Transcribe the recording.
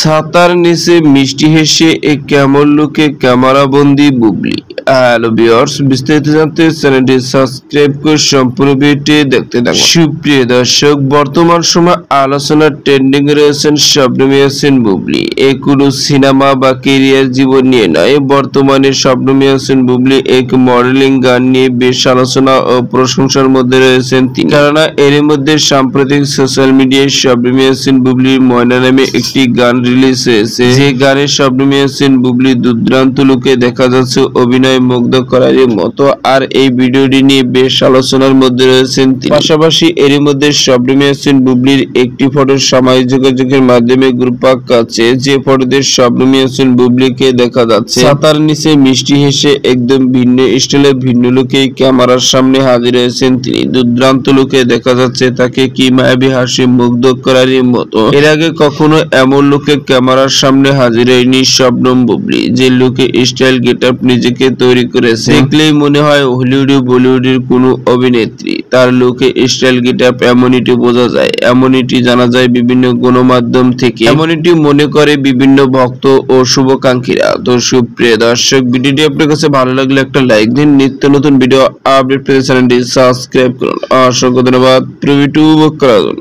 ছাতার নিচে মিষ্টি হেসে কেমন লুকে ক্যামেরাবন্দি বুবলি। হ্যালো ভিউয়ার্স, বিস্তারিত জানতে চ্যানেলটি সাবস্ক্রাইব করে সম্পূর্ণ ভিডিওটি দেখতে থাকুন। সুপ্রিয় দর্শক, বর্তমান সময় আলোচনার ট্রেন্ডিং এ রয়েছেন শবনম ইয়াসমিন বুবলি। এই কোনো সিনেমা বা ক্যারিয়ার জীবন নিয়ে নয়, বর্তমানে শবনম ইয়াসমিন বুবলি এক মডেলিং গান নিয়ে বেশ আলোচনা ও প্রশংসার মধ্যে রয়েছেন তিনি। কেননা এর মধ্যে সাম্প্রতিক সোশ্যাল মিডিয়ায় শবনম ইয়াসমিন বুবলির ময়না নামে একটি গান রিলিজ হয়েছে, যে গানে শবনম ইয়াসমিন বুবলি দুর্দান্ত লুকে দেখা যাচ্ছে অভিনয় মুগ্ধ করার মতো। আর এই ভিডিওটি নিয়ে বেশ আলোচনার মধ্যে রয়েছেন তিনি। পাশাপাশি এর মধ্যে শবনম ইয়াসমিন বুবলির একটি ফটো সামাজিক যোগাযোগের মাধ্যমে ঘুরপাক খাচ্ছে, যে ফটোতে শবনম ইয়াসমিন বুবলিকে দেখা যাচ্ছে ছাতার নিচে মিষ্টি হেসে একদম ভিন্ন স্টাইলে ভিন্ন লুকে ক্যামেরার সামনে হাজির হয়েছেন তিনি। দুর্দান্ত লুকে দেখা যাচ্ছে তাকে কি মায়াবী হাসি মুগ্ধ করার মতো। এর আগে কখনো এমন লুকে ক্যামেরার সামনে হাজির হয়নি শবনম বুবলি। যে লুকে স্টাইল গেটআপ নিজেকে তৈরি করেছে, দেখলেই মনে হয় হলিউড বলিউডের কোনো অভিনেত্রী। তার লুকে স্টাইল গেটআপ এমনটি বোঝা যায়, এমনটি জানা যায় বিভিন্ন গণমাধ্যম থেকে, এমনটি মনে করে বিভিন্ন ভক্ত ও শুভাকাঙ্ক্ষীরা। তো সুপ্রিয় দর্শক, ভিডিওটি আপনার কাছে ভালো লাগলে একটা লাইক দিন। নিত্য নতুন ভিডিও আপডেট পেতে চ্যানেলটি সাবস্ক্রাইব করুন। অসংখ্য ধন্যবাদ।